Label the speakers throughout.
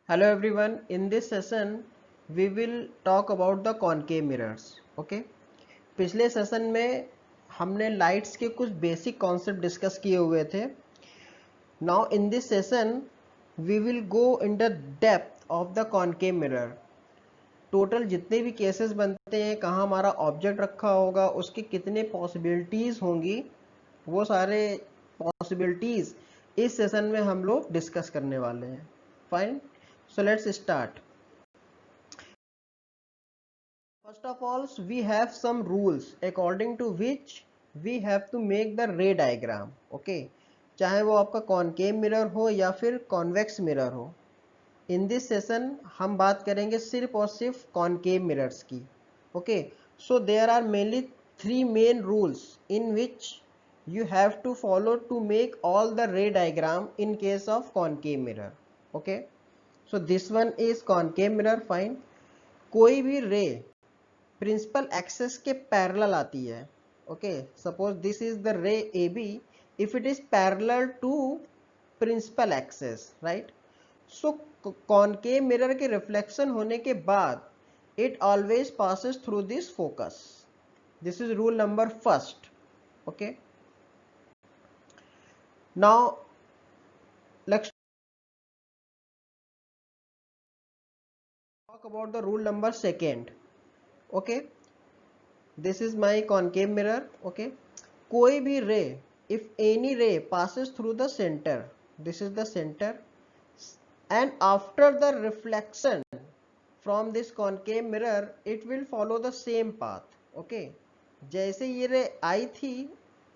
Speaker 1: Hello everyone, in this session we will talk about the concave mirrors. Okay, पिछले session में हमने lights के कुछ बेसिक कॉन्सेप्ट डिस्कस किए हुए थे. Now in this session we will go in the depth of the concave mirror. Total जितने भी केसेस बनते हैं, कहाँ हमारा ऑब्जेक्ट रखा होगा, उसकी कितने पॉसिबिलिटीज़ होंगी, वो सारे पॉसिबिलिटीज़ इस सेशन में हम लोग डिस्कस करने वाले हैं. Fine, so let's start. First of all, we have some rules according to which we have to make the ray diagram. Okay, चाहे वो आपका कॉनकेव मिरर हो या फिर कॉन्वेक्स मिरर हो. इन दिस सेशन हम बात करेंगे सिर्फ और सिर्फ कॉनकेव मिरर्स की. Okay, so there are mainly 3 main rules in which you have to follow to make all the ray diagram in case of concave mirror. Okay, so this one is concave mirror. Fine, कोई भी रे principal axis के parallel आती है. Okay, suppose this is the ray A B, if it is parallel to principal axis, right. So concave mirror के reflection होने के बाद it always passes through this focus. This is rule number first. Okay, now let's talk about the rule number second. Okay, this is my concave mirror. Okay, कोई भी रे, if any ray passes through the center, this is the center, and after the reflection from this concave mirror it will follow the same path. Okay, जैसे ये रे आई थी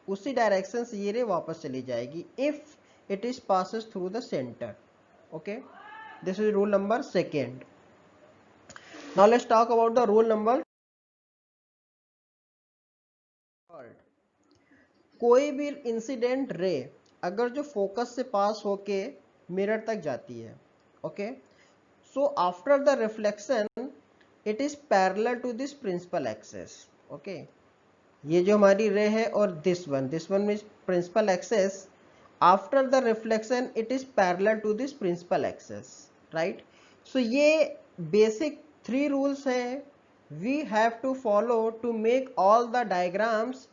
Speaker 1: उसी direction से ये रे वापस चली जाएगी if it is passes through the center. Okay, this is rule number second. Now let's talk about the rule number third. कोई भी इंसिडेंट रे अगर जो फोकस से पास होके मिरर तक जाती है, okay, so after the reflection it is parallel to this principal axis. Okay, ये जो हमारी रे है और this one is principal axis. After the reflection it is parallel to this principal axis, right. So ये basic 3 rules हैं we have to follow to make all the diagrams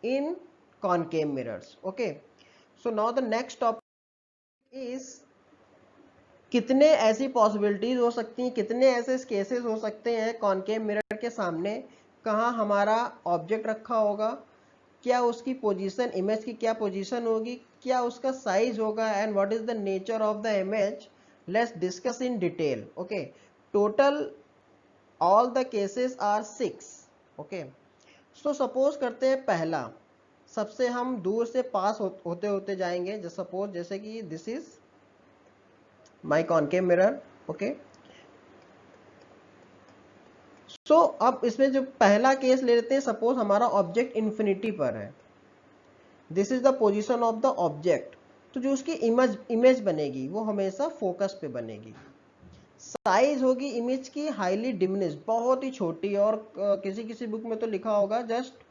Speaker 1: in concave mirrors. Okay, so now the next topic is कितने ऐसी possibilities हो सकती हैं, कितने ऐसे cases हो सकते हैं कॉनकेव मिरर के सामने कहाँ हमारा ऑब्जेक्ट रखा होगा, क्या उसकी पोजीशन, इमेज की क्या पोजीशन होगी, क्या उसका साइज होगा, and what is the nature of the image. Let's discuss in detail. Okay, total all the cases are 6. Okay, so suppose करते हैं पहला, सबसे हम दूर से पास होते होते जाएंगे. जस्ट सपोज जैसे कि this is my concave mirror. Okay, so अब इसमें जो पहला केस ले लेते हैं, सपोज हमारा ऑब्जेक्ट इन्फिनिटी पर है. This is the position of the object. तो जो उसकी इमेज बनेगी वो हमेशा फोकस पे बनेगी. साइज होगी इमेज की हाईली डिमिनिश, बहुत ही छोटी, और किसी किसी बुक में तो लिखा होगा just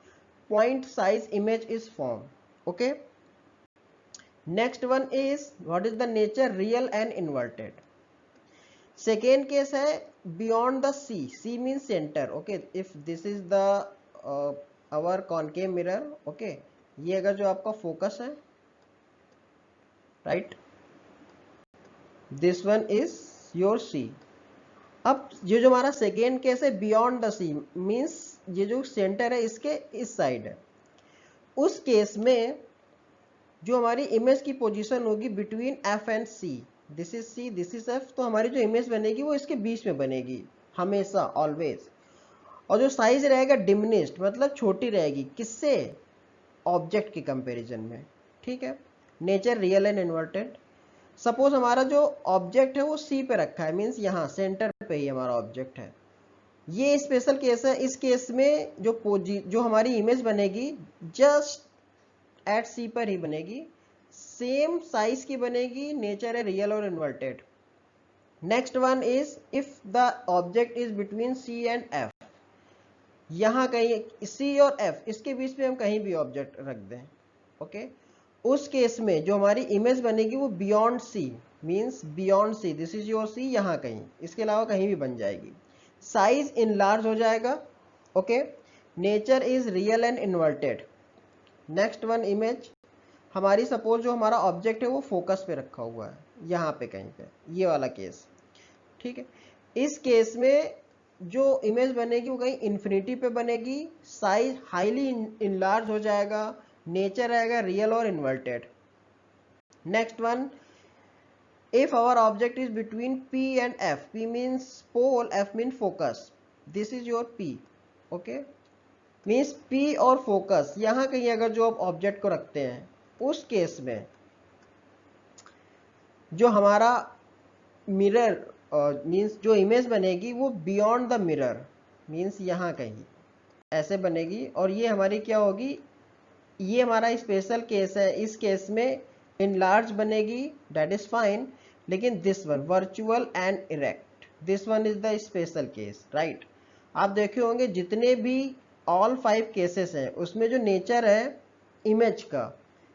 Speaker 1: point size image is formed. Okay, next one is what is the nature, real and inverted. Second case है beyond the C. C means center. Okay, if this is the our concave mirror. Okay, ये अगर जो आपका focus है, right, this one is your C. अब ये जो हमारा सेकेंड केस है बियॉन्ड द सी, मीन्स ये जो सेंटर है इसके इस साइड है. उस केस में जो हमारी इमेज की पोजीशन होगी between F and C, this is C, this is F, तो हमारी जो इमेज बनेगी वो इसके बीच में बनेगी हमेशा, ऑलवेज. और जो साइज रहेगा डिमिनिश्ड, मतलब छोटी रहेगी, किससे, ऑब्जेक्ट के कंपैरिजन में. ठीक है, nature real and inverted. Suppose हमारा जो ऑब्जेक्ट है वो सी पे रखा है, मीन्स यहाँ सेंटर पे ही हमारा ऑब्जेक्ट है. ये स्पेशल केस है. इस केस में जो हमारी इमेज बनेगी जस्ट एट सी पर ही बनेगी, सेम साइज की बनेगी, नेचर है रियल और inverted. Next one is if the object is between C and F. यहाँ कहीं सी और एफ इसके बीच में हम कहीं भी ऑब्जेक्ट रख दें. ओके, उस केस में जो हमारी इमेज बनेगी वो beyond C, means beyond C, this is your C, यहाँ कहीं, इसके अलावा कहीं भी बन जाएगी। साइज इन लार्ज हो जाएगा। Okay, nature is real and inverted. Next one image, हमारी सपोज जो हमारा ऑब्जेक्ट है वो फोकस पे रखा हुआ है, यहाँ पे कहीं पे, ये वाला केस, ठीक है। इस केस में जो इमेज बनेगी वो कहीं इन्फिनिटी पे बनेगी, साइज हाईली इनलार्ज हो जाएगा, नेचर आएगा रियल और inverted. Next one, if our object is between P and F, P means pole, F means focus, this is your P, okay, means P और focus यहाँ कहीं अगर जो आप ऑब्जेक्ट को रखते हैं, उस केस में जो हमारा मिरर मीन्स जो इमेज बनेगी वो बियॉन्ड द मिरर, मीन्स यहाँ कहीं ऐसे बनेगी, और ये हमारी क्या होगी, ये हमारा स्पेशल केस है, इस केस में इन लार्ज बनेगी, दैट इज फाइन। लेकिन this one virtual and erect, this one is the special case, right. आप देखे होंगे जितने भी ऑल 5 केसेस हैं उसमें जो नेचर है इमेज का,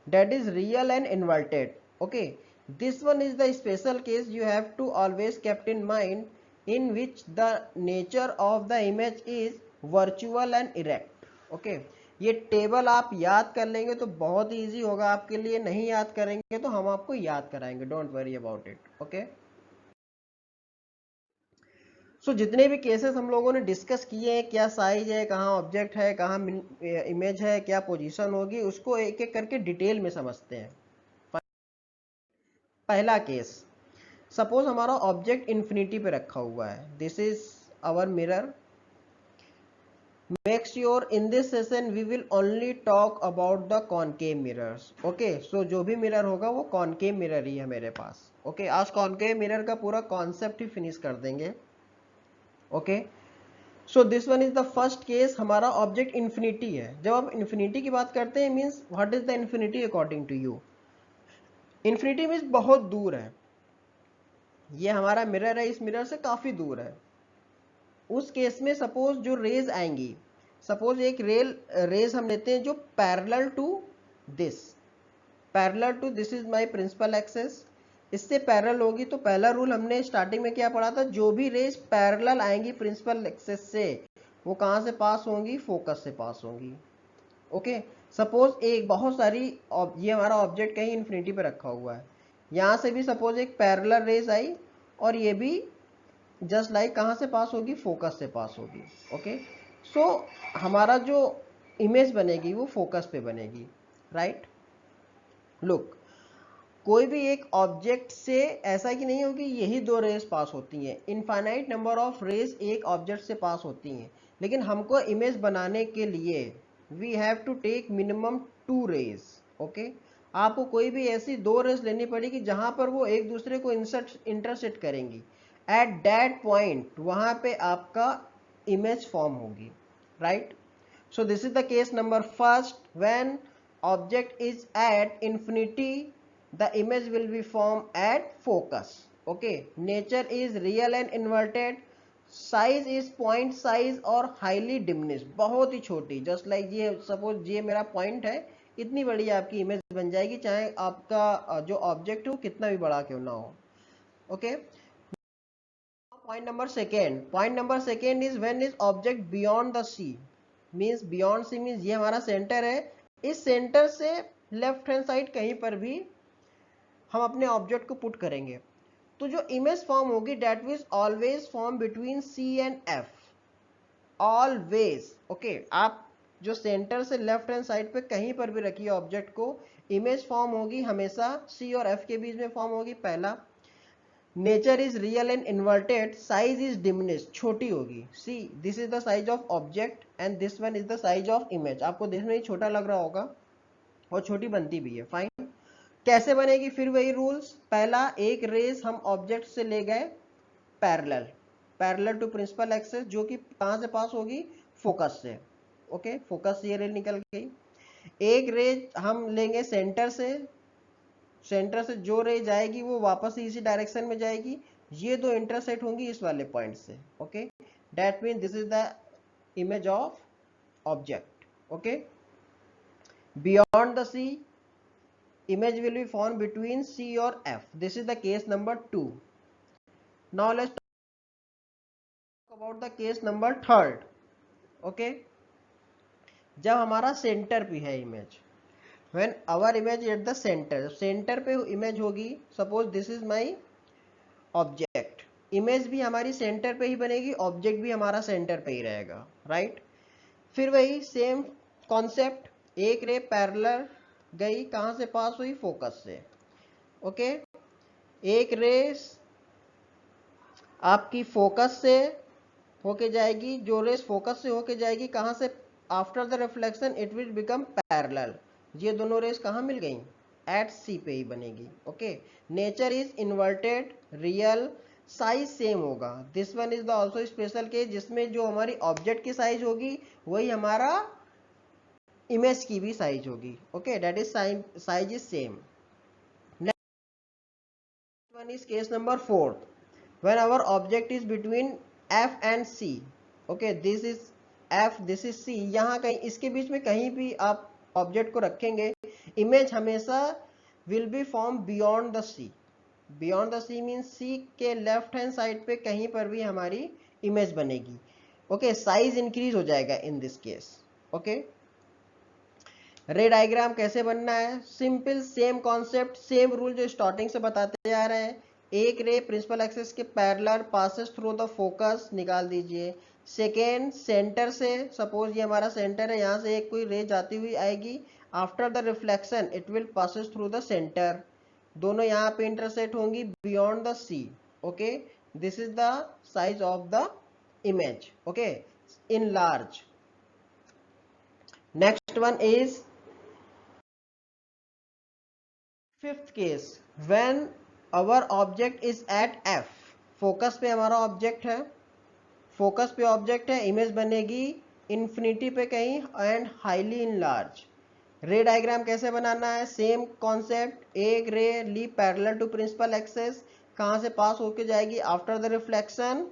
Speaker 1: that is real and inverted. Okay, this one is the special case you have to always kept in mind, in which the nature of the image is virtual and erect। okay, ये table आप याद कर लेंगे तो बहुत easy होगा आपके लिए, नहीं याद करेंगे तो हम आपको याद कराएंगे, don't worry about it. Okay, so जितने भी केसेस हम लोगों ने डिस्कस किए हैं, क्या साइज है, कहाँ ऑब्जेक्ट है, कहाँ इमेज है, क्या पोजीशन होगी, उसको एक एक करके डिटेल में समझते हैं। पहला केस, सपोज हमारा ऑब्जेक्ट इन्फिनिटी पे रखा हुआ है, this is our mirror. Make sure in this session we will only talk about the concave mirrors. Okay, so जो भी मिरर होगा वो कॉनकेव मिरर ही है मेरे पास। ओके, आज कॉनकेव मिरर का पूरा कॉन्सेप्ट ही फिनिश कर देंगे। Okay, so this one is the first case, हमारा ऑब्जेक्ट इन्फिनिटी है। जब आप इन्फिनिटी की बात करते हैं, means what is the infinity according to you? Infinity means बहुत दूर है, ये हमारा मिरर है, इस मिरर से काफी दूर है। उस केस में सपोज जो रेज आएंगी, सपोज एक रेज हम लेते हैं जो parallel to this, parallel to this is my principal axis, इससे पैरेलल होगी। तो पहला रूल हमने स्टार्टिंग में क्या पढ़ा था, जो भी रेज पैरेलल आएंगी प्रिंसिपल एक्सेस से, वो कहां से पास होंगी, फोकस से पास होंगी। ओके, सपोज एक बहुत सारी ये हमारा ऑब्जेक्ट कहीं इन्फिनिटी पे रखा हुआ है, यहां से भी सपोज एक पैरेलल रेज आई, और ये भी जस्ट लाइक कहाँ से पास होगी, फोकस से पास होगी। ओके, सो हमारा जो इमेज बनेगी वो फोकस पे बनेगी, राइट। लुक, कोई भी एक ऑब्जेक्ट से ऐसा कि नहीं होगी यही 2 रेज पास होती हैं, इनफाइनाइट नंबर ऑफ रेज एक ऑब्जेक्ट से पास होती हैं, लेकिन हमको इमेज बनाने के लिए we have to take minimum 2 rays. Okay, आपको कोई भी ऐसी 2 रेज लेनी पड़ेगी जहां पर वो एक दूसरे को इंटरसेक्ट करेंगी, एट दैट पॉइंट वहां पे आपका इमेज फॉर्म होगी, right. So this is the case number first, when object is at infinity the image will be formed at focus। okay, nature is real and inverted, size is point size और highly diminished, बहुत ही छोटी, just like ये suppose ये मेरा point है, इतनी बड़ी आपकी इमेज बन जाएगी, चाहे आपका जो ऑब्जेक्ट हो कितना भी बड़ा क्यों ना हो। Okay, point number second is when is object beyond the C, means beyond C means ये हमारा सेंटर है, इस सेंटर से लेफ्ट हैंड साइड कहीं पर भी हम अपने ऑब्जेक्ट को पुट करेंगे, तो जो इमेज फॉर्म होगी that will always form between C and F, always. Okay, आप जो सेंटर से लेफ्ट हैंड साइड पे कहीं पर भी रखिए ऑब्जेक्ट को, इमेज फॉर्म होगी हमेशा सी और एफ के बीच में फॉर्म होगी। पहला, nature is real and inverted, size is diminish, छोटी होगी। सी this is the size of object and this one is the size of image, आपको देखने में छोटा लग रहा होगा और छोटी बनती भी है, फाइन। कैसे बनेगी, फिर वही रूल्स, पहला एक रेज हम ऑब्जेक्ट से ले गए parallel, parallel to principal axis, जो कि कहां से पास होगी, फोकस से। ओके, फोकस से ये रे निकल गई। एक रेज हम लेंगे सेंटर से, सेंटर से जो रे जाएगी वो वापस इसी डायरेक्शन में जाएगी, ये 2 इंटरसेक्ट होंगी इस वाले पॉइंट से। Okay, that mean this is the image of object. Okay, beyond the C image will be found between C or F. This is the case number 2. Now let's talk about the case number 3rd. Okay, जब हमारा centre पे है image, when our image is at the center, centre पे image होगी, suppose this is my object, image भी हमारी centre पे ही बनेगी, ऑब्जेक्ट भी हमारा सेंटर पे ही रहेगा, राइट। फिर वही सेम कॉन्सेप्ट, एक रे पैरेलल गई, कहां से पास हुई, फोकस से। ओके, एक रे आपकी फोकस से होके जाएगी, जो रेस फोकस से होके जाएगी कहां से, after the reflection it will become parallel. ये दोनों रेस कहां मिल गई, एट सी पे ही बनेगी। Okay, nature is inverted, real, size same होगा। This one is the also special case, जिसमें जो हमारी ऑब्जेक्ट की साइज होगी वही हमारा इमेज की भी साइज होगी। Okay, that is size is same. Next one is case number 4, when our object is between F and C. Okay, this is F, this is C. यहाँ कहीं इसके बीच में कहीं भी आप ऑब्जेक्ट को रखेंगे, इमेज हमेशा will be formed beyond the C. Beyond the C means C के लेफ्ट हैंड साइड पे कहीं पर भी हमारी इमेज बनेगी। ओके, साइज इंक्रीज हो जाएगा इन दिस केस। ओके, रे डायग्राम कैसे बनना है, simple, same concept, same rule जो स्टार्टिंग से बताते जा रहे हैं। एक रे प्रिंसिपल एक्सिस के parallel passes through the focus, निकाल दीजिए। सेकेंड, सेंटर से, सपोज ये हमारा सेंटर है, यहाँ से एक कोई रे जाती हुई आएगी, after the reflection it will passes through the centre, दोनों यहाँ पे इंटरसेक्ट होंगी beyond the C. Okay, this is the size of the image. Okay, enlarged. Next one is fifth case, when our object is at F, focus पे हमारा object है, focus पे object है, image बनेगी infinity पे कहीं and highly in large. रे diagram कैसे बनाना है, सेम कॉन्सेप्ट, एक रे ली पैरेलल टू प्रिंसिपल एक्सिस, कहां से पास होके जाएगी, आफ्टर द रिफ्लेक्शन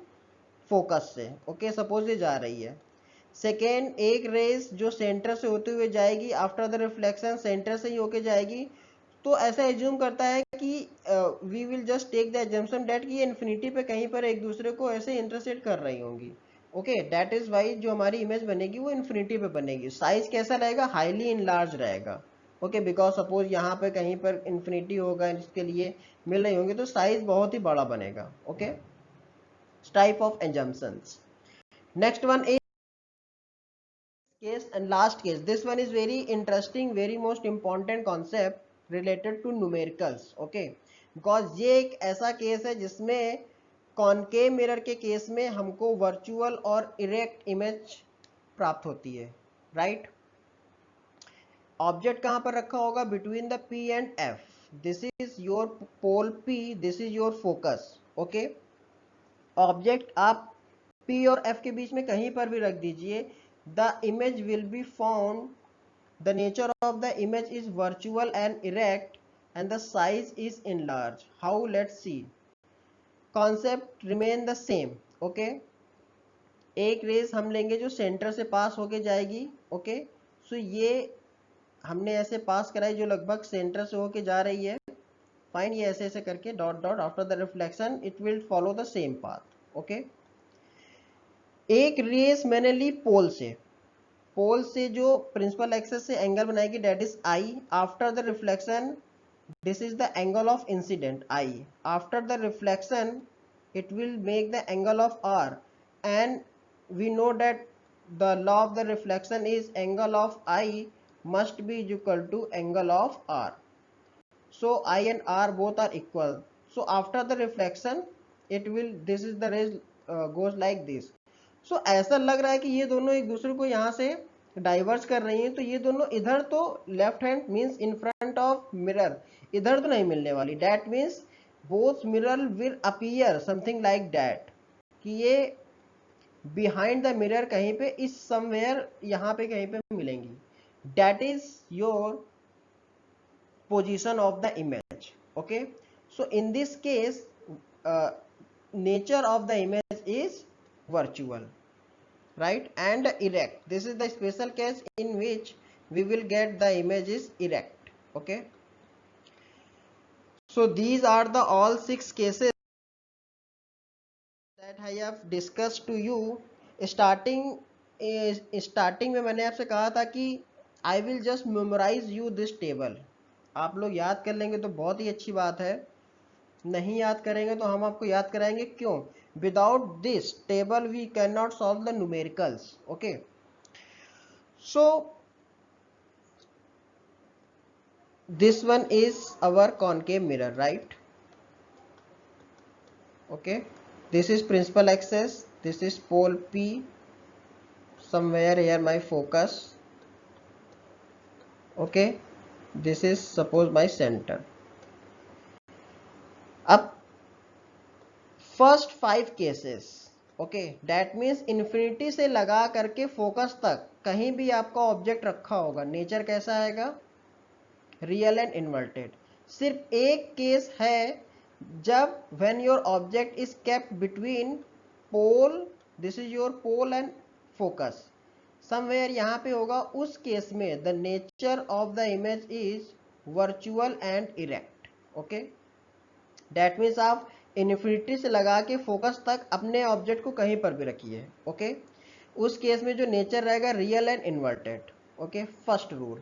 Speaker 1: फोकस से। ओके, सपोज ये जा रही है। सेकेंड, एक रेस जो सेंटर से होते हुए जाएगी, आफ्टर द रिफ्लेक्शन सेंटर से ही होके जाएगी। तो ऐसा एज्यूम करता है कि we will just take the assumption that कि ये इन्फिनिटी पे कहीं पर एक दूसरे को ऐसे इंटरसेक्ट कर रही होंगी। ओके, दैट इज वाई जो हमारी इमेज बनेगी वो इन्फिनिटी पे बनेगी। साइज कैसा रहेगा, हाईली इनलार्ज रहेगा। ओके, बिकॉज सपोज यहाँ पे कहीं पर इन्फिनिटी होगा, इसके लिए मिल रही होंगी, तो साइज बहुत ही बड़ा बनेगा। Okay, type of assumptions. Next one is case and last case. This one is very interesting, very most important concept related to numericals. Okay, because ये एक ऐसा केस है जिसमें कॉनकेव मिरर के केस में हमको वर्चुअल और इरेक्ट इमेज प्राप्त होती है, राइट। ऑब्जेक्ट कहां पर रखा होगा, between the P and F, this is your pole P, this is your focus. Okay, object आप P और F के बीच में कहीं पर भी रख दीजिए, the image will be found, the nature of the image is virtual and erect and the size is enlarged. How, let's see. Concept remain the same. Okay, एक रेस हम लेंगे जो सेंटर से पास होके जाएगी। ओके, सो ये हमने ऐसे पास कराई जो लगभग सेंटर से होके जा रही है। फाइन, ये ऐसे ऐसे करके dot dot, after the reflection it will follow the same path. Okay, एक रेस मैंने ली पोल से, पोल से जो प्रिंसिपल एक्सिस से एंगल बनाएगी that is I, after the reflection this is the angle of incident I, after the reflection it will make the angle of r, and we know that the law of the reflection is angle of I must be equal to angle of r, so I and r both are equal, so after the reflection it will, this is the rays goes like this. सो ऐसा लग रहा है कि ये दोनों एक दूसरे को यहाँ से डाइवर्स कर रही हैं, तो ये दोनों इधर तो left hand means in front of mirror, इधर तो नहीं मिलने वाली, that means both mirror will appear something like that, कि ये बिहाइंड द मिरर कहीं पे इस समवेयर यहाँ पे कहीं पे मिलेंगी, that is your position of the image. Okay, so in this case nature of the image is virtual, right, and erect. This is the special case in which we will get the image is erect. Okay, So these are the all 6 cases that I have discussed to you. Starting में मैंने आपसे कहा था कि I will just memorise you this table. आप लोग याद कर लेंगे तो बहुत ही अच्छी बात है, नहीं याद करेंगे तो हम आपको याद कराएंगे। क्यों? Without this table we can not solve the numericals. Okay, so this one is our concave mirror, right? Okay, this is principal axis, this is pole P, somewhere here my focus. Okay, this is suppose my center. अब first 5 cases, okay, that means infinity से लगा करके focus तक कहीं भी आपका object रखा होगा, नेचर कैसा आएगा? Real and inverted. सिर्फ एक केस है जब when your object is kept between pole, this is your pole and focus, somewhere यहाँ पे होगा, उस केस में the nature of the image is virtual and erect. Okay, that means आप इन्फिनिटी से लगा के फोकस तक अपने ऑब्जेक्ट को कहीं पर भी रखिए। ओके, उस केस में जो नेचर रहेगा real and inverted. Okay, first rule.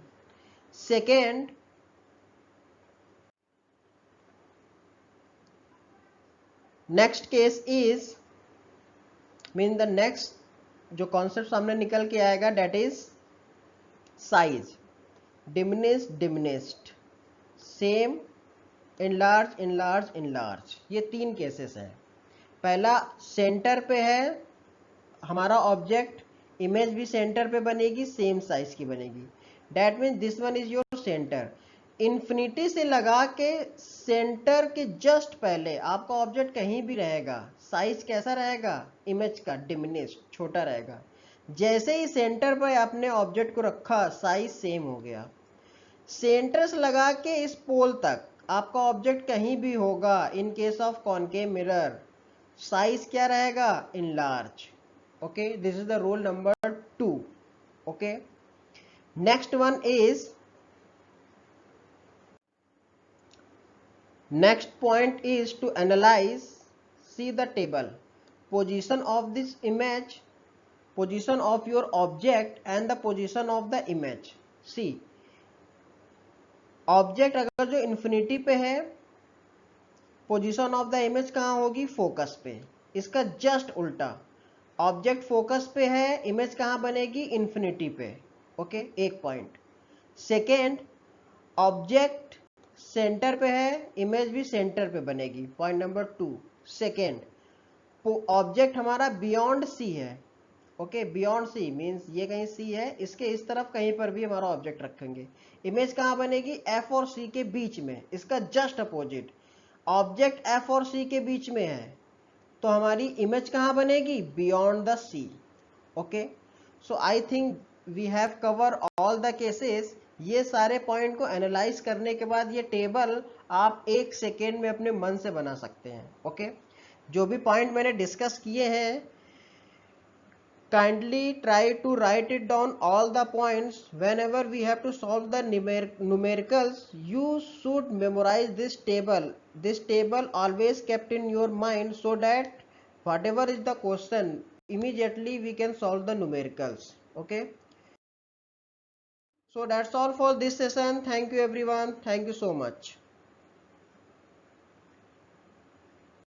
Speaker 1: Second, next case is mean the next जो कॉन्सेप्ट सामने निकल के आएगा that is size, diminished, same, enlarge, enlarge, enlarge. ये 3 केसेस हैं। पहला, सेंटर पे है हमारा ऑब्जेक्ट, इमेज भी सेंटर पे बनेगी, सेम साइज की बनेगी, that means this one is your centre. Infinity से लगा के सेंटर के जस्ट पहले आपका ऑब्जेक्ट कहीं भी रहेगा, साइज कैसा रहेगा? इमेज का डिमिनिश्ड, छोटा रहेगा। जैसे ही सेंटर पर आपने ऑब्जेक्ट को रखा, साइज सेम हो गया। सेंटर से लगा के इस पोल तक आपका ऑब्जेक्ट कहीं भी होगा, in case of concave mirror, size क्या रहेगा? Enlarge. Okay, this is the rule number 2। Okay, next one is, next point is to analyze, see the table, position of this image, position of your object and the position of the image. see, object अगर जो infinity पे है, position of the image कहाँ होगी? Focus पे। इसका just उल्टा, object focus पे है, इमेज कहाँ बनेगी? इन्फिनिटी पे। ओके, एक पॉइंट। सेकेंड, ऑब्जेक्ट सेंटर पे है, इमेज भी सेंटर पे बनेगी, पॉइंट नंबर 2। सेकेंड, ऑब्जेक्ट हमारा बियॉन्ड सी है। ओके, बियॉन्ड सी मीन्स ये कहीं सी है, इसके इस तरफ कहीं पर भी हमारा ऑब्जेक्ट रखेंगे, इमेज कहाँ बनेगी? एफ और सी के बीच में। इसका जस्ट अपोजिट, ऑब्जेक्ट एफ और सी के बीच में है तो हमारी इमेज कहाँ बनेगी? Beyond the C. Okay, so I think we have cover all the cases. ये सारे पॉइंट को एनालाइज करने के बाद ये टेबल आप 1 सेकेंड में अपने मन से बना सकते हैं। ओके, जो भी पॉइंट मैंने डिस्कस किए हैं, kindly try to write it down all the points. Whenever we have to solve the numericals, you should memorize this table always kept in your mind, so that whatever is the question, immediately we can solve the numericals. Okay, so that's all for this session. Thank you everyone, thank you so much.